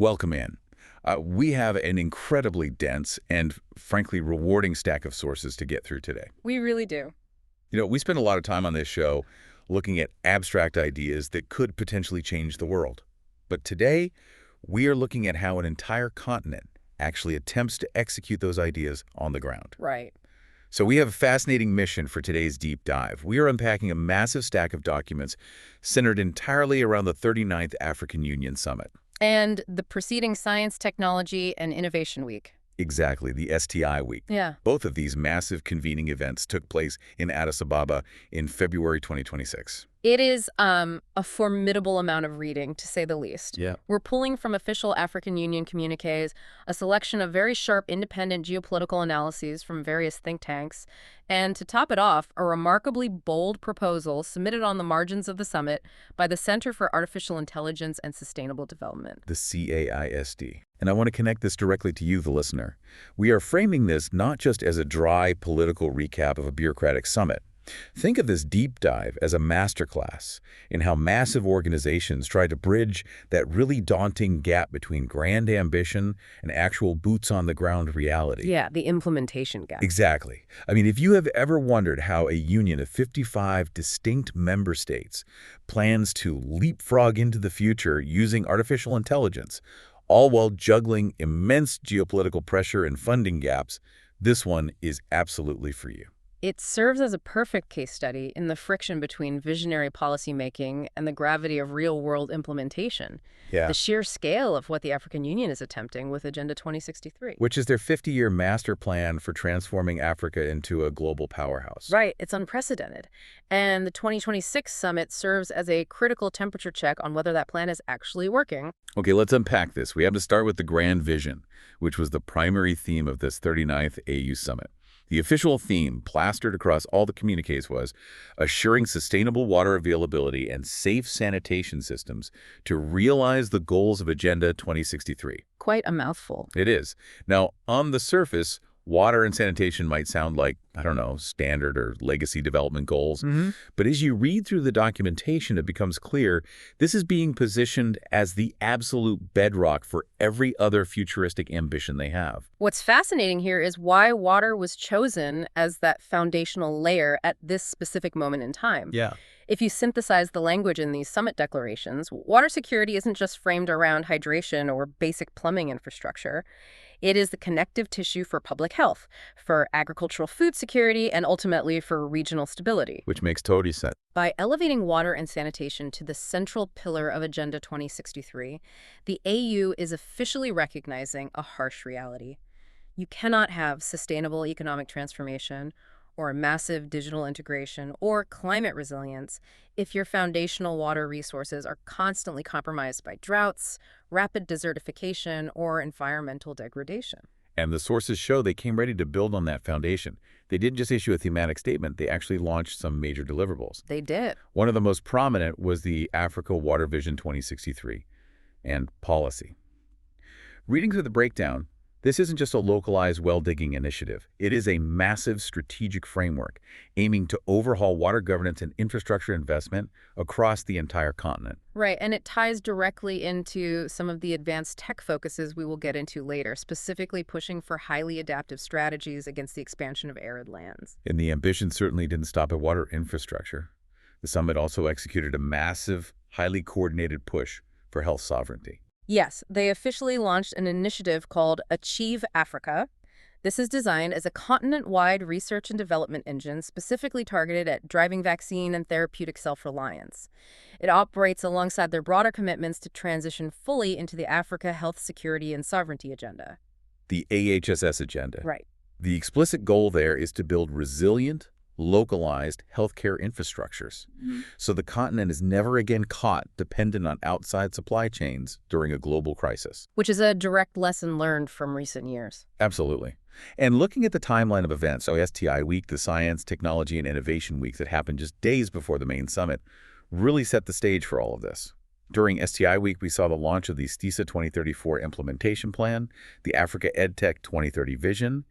Welcome in. We have an incredibly dense and, frankly, rewarding stack of sources to get through today. We really do. We spend a lot of time on this show looking at abstract ideas that could potentially change the world. But today, we are looking at how an entire continent actually attempts to execute those ideas on the ground. Right. So we have a fascinating mission for today's deep dive. We are unpacking a massive stack of documents centered entirely around the 39th African Union Summit. And the preceding Science, Technology, and Innovation Week. Exactly, the STI week. Yeah. Both of these massive convening events took place in Addis Ababa in February 2026. It is a formidable amount of reading, to say the least. Yeah. We're pulling from official African Union communiques, a selection of very sharp independent geopolitical analyses from various think tanks, and to top it off, a remarkably bold proposal submitted on the margins of the summit by the Center for Artificial Intelligence and Sustainable Development. The CAISD. And I want to connect this directly to you, the listener. We are framing this not just as a dry political recap of a bureaucratic summit. Think of this deep dive as a masterclass in how massive organizations try to bridge that really daunting gap between grand ambition and actual boots-on-the-ground reality. Yeah, the implementation gap. Exactly. I mean, if you have ever wondered how a union of 55 distinct member states plans to leapfrog into the future using artificial intelligence, all while juggling immense geopolitical pressure and funding gaps, this one is absolutely for you. It serves as a perfect case study in the friction between visionary policymaking and the gravity of real-world implementation. Yeah. The sheer scale of what the African Union is attempting with Agenda 2063. Which is their 50-year master plan for transforming Africa into a global powerhouse. Right, it's unprecedented. And the 2026 summit serves as a critical temperature check on whether that plan is actually working. Okay, let's unpack this. We have to start with the grand vision, which was the primary theme of this 39th AU summit. The official theme, plastered across all the communiques, was assuring sustainable water availability and safe sanitation systems to realize the goals of Agenda 2063. Quite a mouthful. It is. Now, on the surface, water and sanitation might sound like, I don't know, standard or legacy development goals. But as you read through the documentation, it becomes clear this is being positioned as the absolute bedrock for every other futuristic ambition they have. What's fascinating here is why water was chosen as that foundational layer at this specific moment in time. Yeah. If you synthesize the language in these summit declarations, water security isn't just framed around hydration or basic plumbing infrastructure. It is the connective tissue for public health, for agricultural food security, and ultimately for regional stability. Which makes total sense. By elevating water and sanitation to the central pillar of Agenda 2063, the AU is officially recognizing a harsh reality. You cannot have sustainable economic transformation or massive digital integration or climate resilience if your foundational water resources are constantly compromised by droughts, rapid desertification, or environmental degradation. And the sources show they came ready to build on that foundation. They didn't just issue a thematic statement, they actually launched some major deliverables. They did. One of the most prominent was the Africa Water Vision 2063 and policy. Reading through the breakdown, this isn't just a localized well-digging initiative. It is a massive strategic framework aiming to overhaul water governance and infrastructure investment across the entire continent. Right, and it ties directly into some of the advanced tech focuses we will get into later, specifically pushing for highly adaptive strategies against the expansion of arid lands. And the ambition certainly didn't stop at water infrastructure. The summit also executed a massive, highly coordinated push for health sovereignty. Yes, they officially launched an initiative called Achieve Africa. This is designed as a continent-wide research and development engine specifically targeted at driving vaccine and therapeutic self-reliance. It operates alongside their broader commitments to transition fully into the Africa Health Security and Sovereignty Agenda. The AHSS agenda. Right. The explicit goal there is to build resilient, localized healthcare infrastructures, so the continent is never again caught dependent on outside supply chains during a global crisis. Which is a direct lesson learned from recent years. Absolutely. And looking at the timeline of events, so STI Week, the Science, Technology, and Innovation Week that happened just days before the main summit, really set the stage for all of this. During STI Week, we saw the launch of the STISA 2034 implementation plan, the Africa EdTech 2030 vision,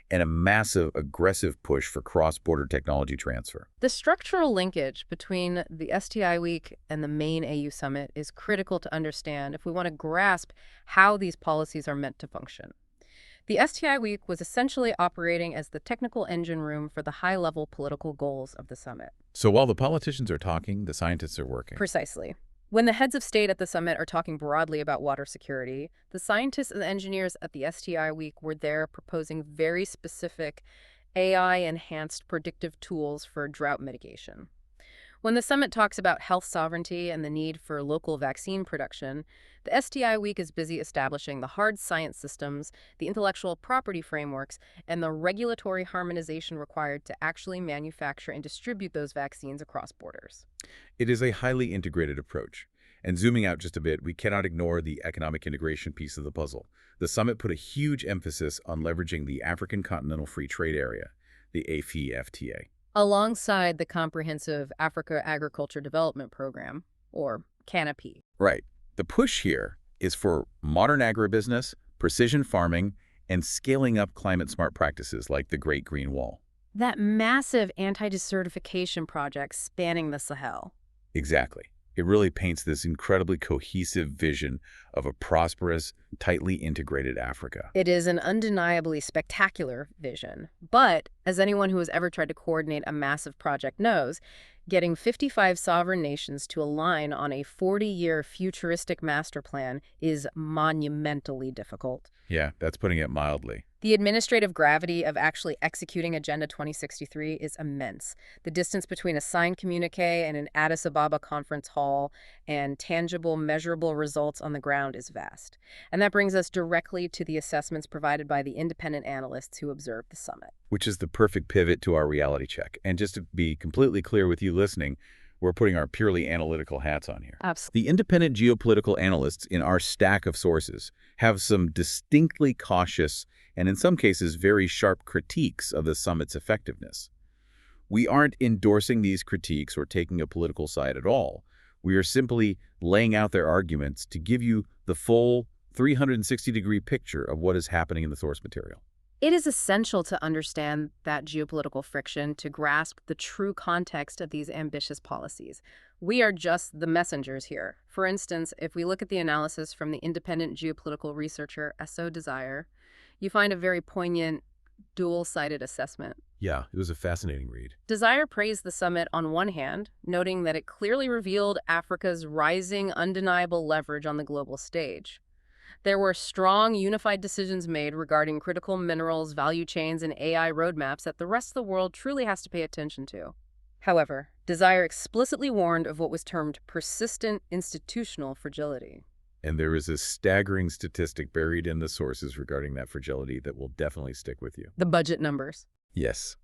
and a massive, aggressive push for cross-border technology transfer. The structural linkage between the STI Week and the main AU summit is critical to understand if we want to grasp how these policies are meant to function. The STI Week was essentially operating as the technical engine room for the high-level political goals of the summit. So while the politicians are talking, the scientists are working. Precisely. When the heads of state at the summit are talking broadly about water security, the scientists and engineers at the STI Week were there proposing very specific AI-enhanced predictive tools for drought mitigation. When the summit talks about health sovereignty and the need for local vaccine production, the STI Week is busy establishing the hard science systems, the intellectual property frameworks, and the regulatory harmonization required to actually manufacture and distribute those vaccines across borders. It is a highly integrated approach. And zooming out just a bit, we cannot ignore the economic integration piece of the puzzle. The summit put a huge emphasis on leveraging the African Continental Free Trade Area, the AFCFTA. Alongside the Comprehensive Africa Agriculture Development Program, or CANAP. Right. The push here is for modern agribusiness, precision farming, and scaling up climate-smart practices like the Great Green Wall. That massive anti-desertification project spanning the Sahel. Exactly. It really paints this incredibly cohesive vision of a prosperous, tightly integrated Africa. It is an undeniably spectacular vision. But, as anyone who has ever tried to coordinate a massive project knows, getting 55 sovereign nations to align on a 40-year futuristic master plan is monumentally difficult. Yeah, that's putting it mildly. The administrative gravity of actually executing Agenda 2063 is immense. The distance between a signed communique and an Addis Ababa conference hall and tangible, measurable results on the ground is vast. And that brings us directly to the assessments provided by the independent analysts who observed the summit. Which is the perfect pivot to our reality check. And just to be completely clear with you listening, we're putting our purely analytical hats on here. Absolutely. The independent geopolitical analysts in our stack of sources have some distinctly cautious and in some cases very sharp critiques of the summit's effectiveness. We aren't endorsing these critiques or taking a political side at all. We are simply laying out their arguments to give you the full 360-degree picture of what is happening in the source material. It is essential to understand that geopolitical friction to grasp the true context of these ambitious policies. We are just the messengers here. For instance, if we look at the analysis from the independent geopolitical researcher Essome, you find a very poignant, dual-sided assessment. Yeah, it was a fascinating read. Desire praised the summit on one hand, noting that it clearly revealed Africa's rising, undeniable leverage on the global stage. There were strong, unified decisions made regarding critical minerals, value chains, and AI roadmaps that the rest of the world truly has to pay attention to. However, Desire explicitly warned of what was termed persistent institutional fragility. And there is a staggering statistic buried in the sources regarding that fragility that will definitely stick with you. The budget numbers. Yes.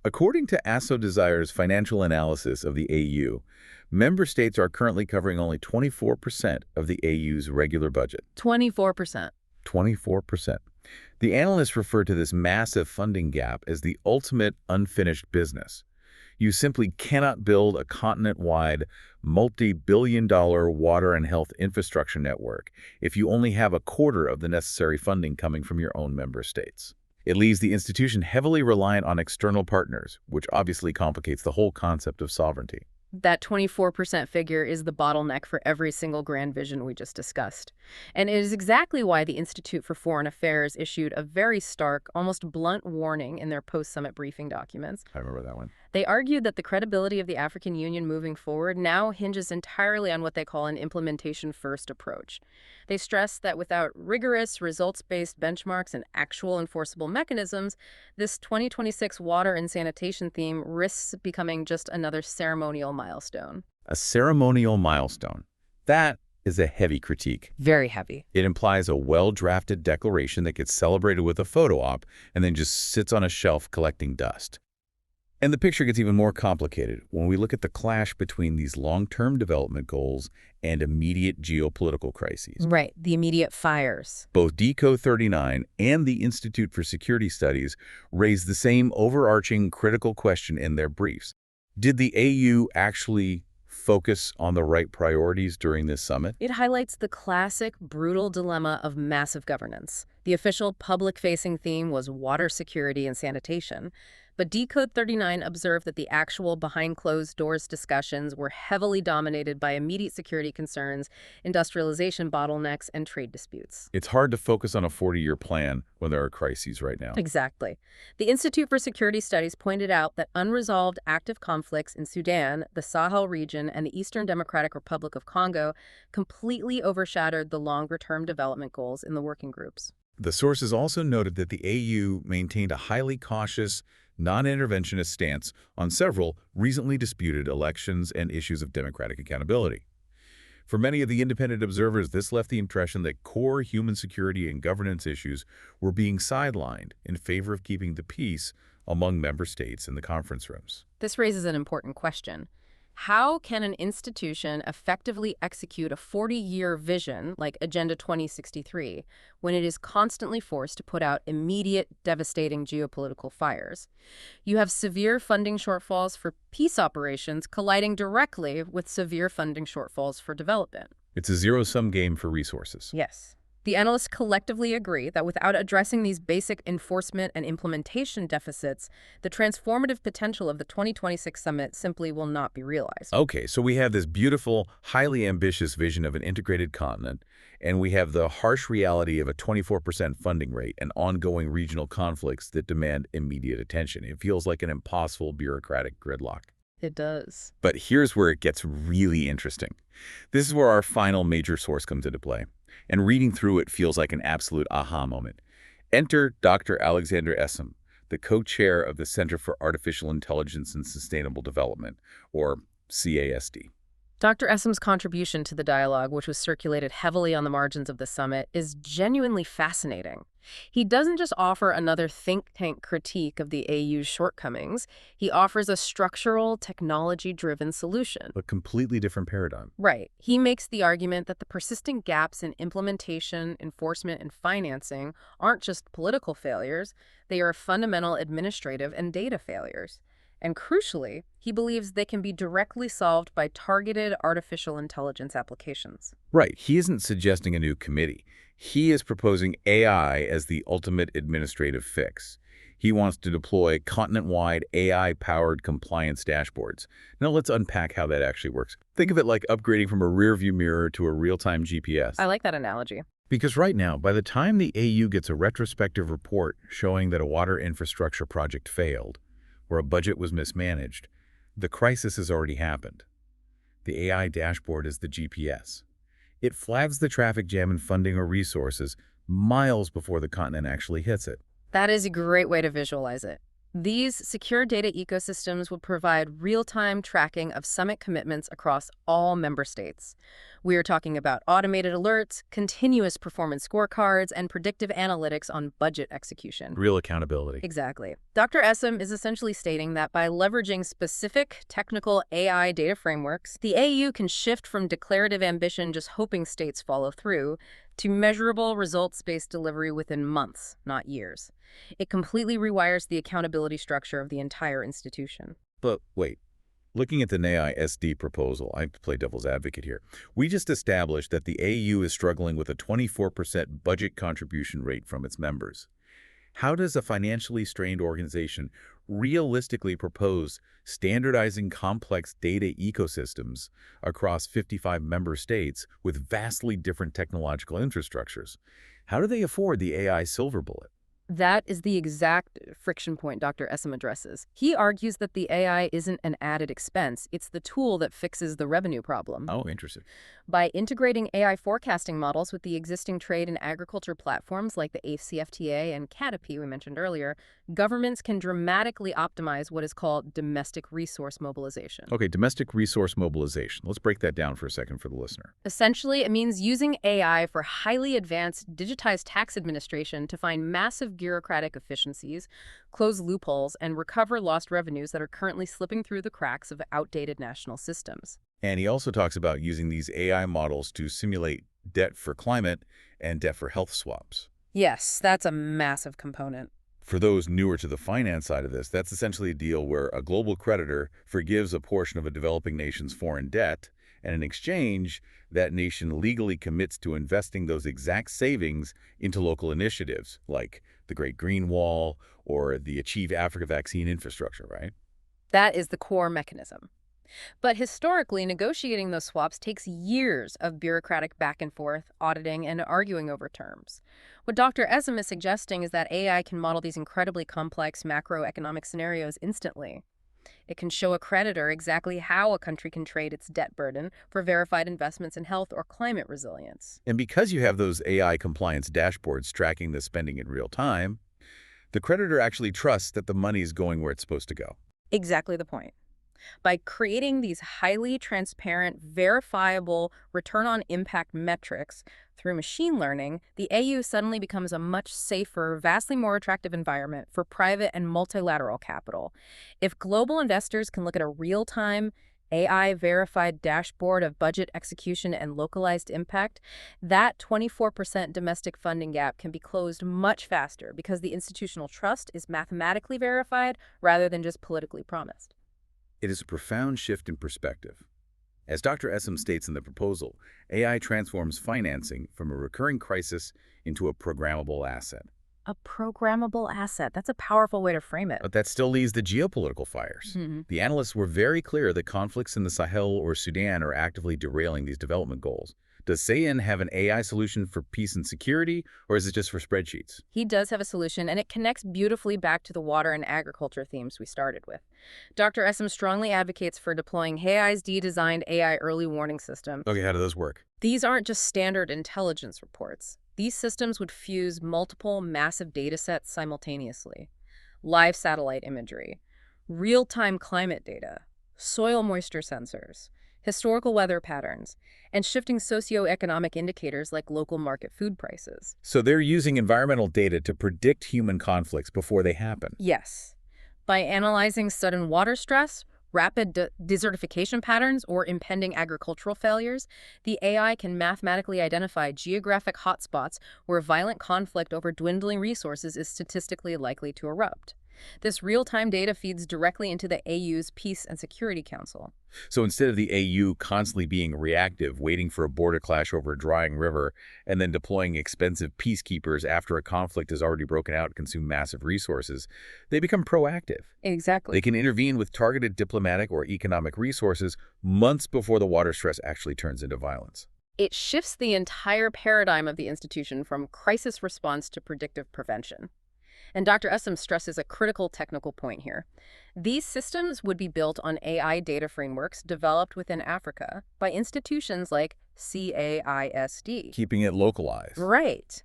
According to Desire's financial analysis of the AU, member states are currently covering only 24% of the AU's regular budget. 24%. 24%. The analysts refer to this massive funding gap as the ultimate unfinished business. You simply cannot build a continent-wide, multi-billion-dollar water and health infrastructure network if you only have a quarter of the necessary funding coming from your own member states. It leaves the institution heavily reliant on external partners, which obviously complicates the whole concept of sovereignty. That 24% figure is the bottleneck for every single grand vision we just discussed. And it is exactly why the Institute for Foreign Affairs issued a very stark, almost blunt warning in their post-summit briefing documents. I remember that one. They argued that the credibility of the African Union moving forward now hinges entirely on what they call an implementation-first approach. They stressed that without rigorous, results-based benchmarks and actual enforceable mechanisms, this 2026 water and sanitation theme risks becoming just another ceremonial milestone. A ceremonial milestone. That is a heavy critique. Very heavy. It implies a well-drafted declaration that gets celebrated with a photo op and then just sits on a shelf collecting dust. And the picture gets even more complicated when we look at the clash between these long-term development goals and immediate geopolitical crises. Right, the immediate fires. Both DECO 39 and the Institute for Security Studies raise the same overarching critical question in their briefs. Did the AU actually focus on the right priorities during this summit? It highlights the classic, brutal dilemma of massive governance. The official public-facing theme was water security and sanitation, but Decode 39 observed that the actual behind-closed-doors discussions were heavily dominated by immediate security concerns, industrialization bottlenecks, and trade disputes. It's hard to focus on a 40-year plan when there are crises right now. Exactly. The Institute for Security Studies pointed out that unresolved active conflicts in Sudan, the Sahel region, and the Eastern Democratic Republic of Congo completely overshadowed the longer-term development goals in the working groups. The sources also noted that the AU maintained a highly cautious, non-interventionist stance on several recently disputed elections and issues of democratic accountability. For many of the independent observers, this left the impression that core human security and governance issues were being sidelined in favor of keeping the peace among member states in the conference rooms. This raises an important question. How can an institution effectively execute a 40-year vision like Agenda 2063 when it is constantly forced to put out immediate, devastating geopolitical fires? You have severe funding shortfalls for peace operations colliding directly with severe funding shortfalls for development. It's a zero-sum game for resources. Yes. The analysts collectively agree that without addressing these basic enforcement and implementation deficits, the transformative potential of the 2026 summit simply will not be realized. Okay, so we have this beautiful, highly ambitious vision of an integrated continent, and we have the harsh reality of a 24% funding rate and ongoing regional conflicts that demand immediate attention. It feels like an impossible bureaucratic gridlock. It does. But here's where it gets really interesting. This is where our final major source comes into play. And reading through it feels like an absolute aha moment. Enter Dr. Alexander Essome, the co-chair of the Center for Artificial Intelligence and Sustainable Development, or CASD. Dr. Essome's contribution to the dialogue, which was circulated heavily on the margins of the summit, is genuinely fascinating. He doesn't just offer another think tank critique of the AU's shortcomings, he offers a structural, technology-driven solution. A completely different paradigm. Right. He makes the argument that the persistent gaps in implementation, enforcement, and financing aren't just political failures, they are fundamental administrative and data failures. And crucially, he believes they can be directly solved by targeted artificial intelligence applications. Right. He isn't suggesting a new committee. He is proposing AI as the ultimate administrative fix. He wants to deploy continent-wide AI-powered compliance dashboards. Now let's unpack how that actually works. Think of it like upgrading from a rearview mirror to a real-time GPS. I like that analogy. Because right now, by the time the AU gets a retrospective report showing that a water infrastructure project failed, or a budget was mismanaged, the crisis has already happened. The AI dashboard is the GPS. It flags the traffic jam in funding or resources miles before the continent actually hits it. That is a great way to visualize it. These secure data ecosystems would provide real-time tracking of summit commitments across all member states. We are talking about automated alerts, continuous performance scorecards, and predictive analytics on budget execution. Real accountability. Exactly. Dr. Essome is essentially stating that by leveraging specific technical AI data frameworks, the AU can shift from declarative ambition just hoping states follow through to measurable results-based delivery within months, not years. It completely rewires the accountability structure of the entire institution. But wait, looking at the NAISD proposal, I play devil's advocate here. We just established that the AU is struggling with a 24% budget contribution rate from its members. How does a financially strained organization realistically propose standardizing complex data ecosystems across 55 member states with vastly different technological infrastructures? How do they afford the AI silver bullet? That is the exact friction point Dr. Essome addresses. He argues that the AI isn't an added expense, it's the tool that fixes the revenue problem. Oh, interesting. By integrating AI forecasting models with the existing trade and agriculture platforms like the AFCFTA and Caterpie we mentioned earlier, governments can dramatically optimize what is called domestic resource mobilization. Okay, domestic resource mobilization. Let's break that down for a second for the listener. Essentially, it means using AI for highly advanced digitized tax administration to find massive bureaucratic efficiencies, close loopholes, and recover lost revenues that are currently slipping through the cracks of outdated national systems. And he also talks about using these AI models to simulate debt for climate and debt for health swaps. Yes, that's a massive component. For those newer to the finance side of this, that's essentially a deal where a global creditor forgives a portion of a developing nation's foreign debt And in exchange, that nation legally commits to investing those exact savings into local initiatives, like the Great Green Wall or the Achieve Africa vaccine infrastructure, right? That is the core mechanism. But historically, negotiating those swaps takes years of bureaucratic back and forth, auditing, and arguing over terms. What Dr. Essome is suggesting is that AI can model these incredibly complex macroeconomic scenarios instantly. It can show a creditor exactly how a country can trade its debt burden for verified investments in health or climate resilience. And because you have those AI compliance dashboards tracking the spending in real time, the creditor actually trusts that the money is going where it's supposed to go. Exactly the point. By creating these highly transparent, verifiable return on impact metrics through machine learning, the AU suddenly becomes a much safer, vastly more attractive environment for private and multilateral capital. If global investors can look at a real-time, AI-verified dashboard of budget execution and localized impact, that 24% domestic funding gap can be closed much faster because the institutional trust is mathematically verified rather than just politically promised. It is a profound shift in perspective. As Dr. Essome states in the proposal, AI transforms financing from a recurring crisis into a programmable asset. A programmable asset. That's a powerful way to frame it. But that still leaves the geopolitical fires. The analysts were very clear that conflicts in the Sahel or Sudan are actively derailing these development goals. Does Sayan have an AI solution for peace and security, or is it just for spreadsheets? He does have a solution, and it connects beautifully back to the water and agriculture themes we started with. Dr. Essome strongly advocates for deploying HAISD-designed AI early warning systems. Okay, how do those work? These aren't just standard intelligence reports. These systems would fuse multiple massive data sets simultaneously. Live satellite imagery, real-time climate data, soil moisture sensors, historical weather patterns, and shifting socioeconomic indicators like local market food prices. So they're using environmental data to predict human conflicts before they happen. Yes. By analyzing sudden water stress, rapid desertification patterns, or impending agricultural failures, the AI can mathematically identify geographic hotspots where violent conflict over dwindling resources is statistically likely to erupt. This real-time data feeds directly into the AU's Peace and Security Council. So instead of the AU constantly being reactive, waiting for a border clash over a drying river, and then deploying expensive peacekeepers after a conflict has already broken out and consumed massive resources, they become proactive. Exactly. They can intervene with targeted diplomatic or economic resources months before the water stress actually turns into violence. It shifts the entire paradigm of the institution from crisis response to predictive prevention. And Dr. Essome stresses a critical technical point here. These systems would be built on AI data frameworks developed within Africa by institutions like CAISD. Keeping it localized. Right.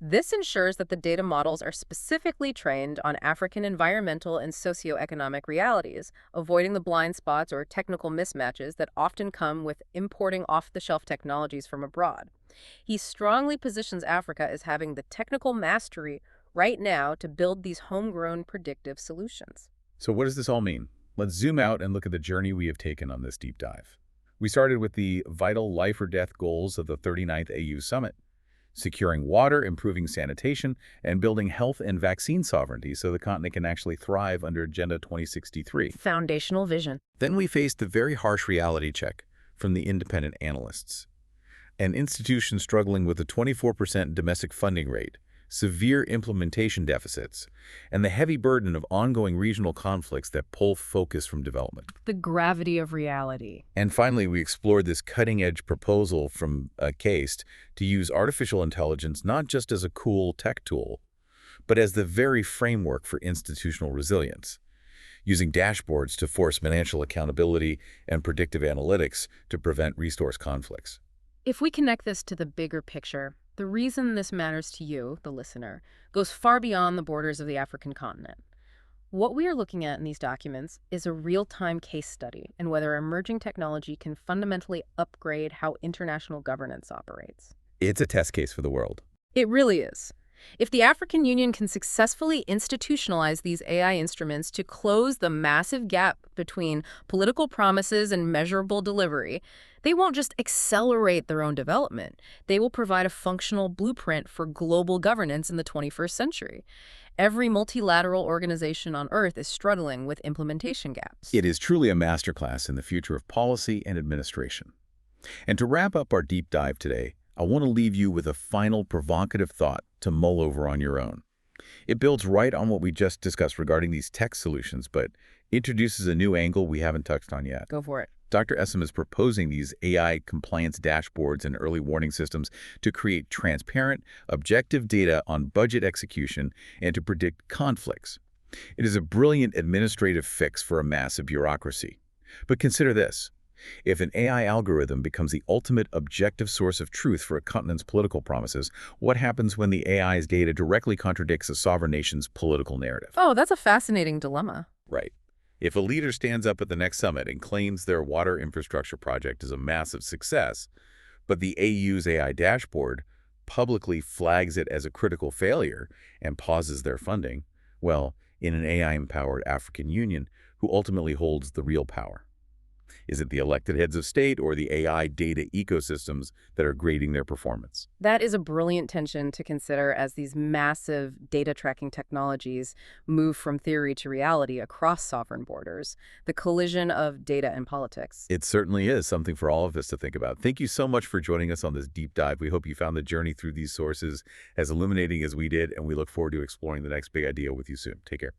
This ensures that the data models are specifically trained on African environmental and socioeconomic realities, avoiding the blind spots or technical mismatches that often come with importing off-the-shelf technologies from abroad. He strongly positions Africa as having the technical mastery right now to build these homegrown predictive solutions. So what does this all mean? Let's zoom out and look at the journey we have taken on this deep dive. We started with the vital life or death goals of the 39th AU Summit: securing water, improving sanitation, and building health and vaccine sovereignty so the continent can actually thrive under Agenda 2063. Foundational vision. Then we faced the very harsh reality check from the independent analysts. An institution struggling with a 24% domestic funding rate, severe implementation deficits, and the heavy burden of ongoing regional conflicts that pull focus from development. The gravity of reality. And finally, we explored this cutting-edge proposal from CAISD to use artificial intelligence not just as a cool tech tool, but as the very framework for institutional resilience, using dashboards to force financial accountability and predictive analytics to prevent resource conflicts. If we connect this to the bigger picture, the reason this matters to you, the listener, goes far beyond the borders of the African continent. What we are looking at in these documents is a real-time case study in whether emerging technology can fundamentally upgrade how international governance operates. It's a test case for the world. It really is. If the African Union can successfully institutionalize these AI instruments to close the massive gap between political promises and measurable delivery, they won't just accelerate their own development. They will provide a functional blueprint for global governance in the 21st century. Every multilateral organization on Earth is struggling with implementation gaps. It is truly a masterclass in the future of policy and administration. And to wrap up our deep dive today, I want to leave you with a final provocative thought to mull over on your own. It builds right on what we just discussed regarding these tech solutions, but introduces a new angle we haven't touched on yet. Go for it. Dr. Essome is proposing these AI compliance dashboards and early warning systems to create transparent, objective data on budget execution and to predict conflicts. It is a brilliant administrative fix for a massive bureaucracy. But consider this. If an AI algorithm becomes the ultimate objective source of truth for a continent's political promises, what happens when the AI's data directly contradicts a sovereign nation's political narrative? Oh, that's a fascinating dilemma. Right. If a leader stands up at the next summit and claims their water infrastructure project is a massive success, but the AU's AI dashboard publicly flags it as a critical failure and pauses their funding, well, in an AI-empowered African Union, who ultimately holds the real power? Is it the elected heads of state or the AI data ecosystems that are grading their performance? That is a brilliant tension to consider as these massive data tracking technologies move from theory to reality across sovereign borders, the collision of data and politics. It certainly is something for all of us to think about. Thank you so much for joining us on this deep dive. We hope you found the journey through these sources as illuminating as we did, and we look forward to exploring the next big idea with you soon. Take care.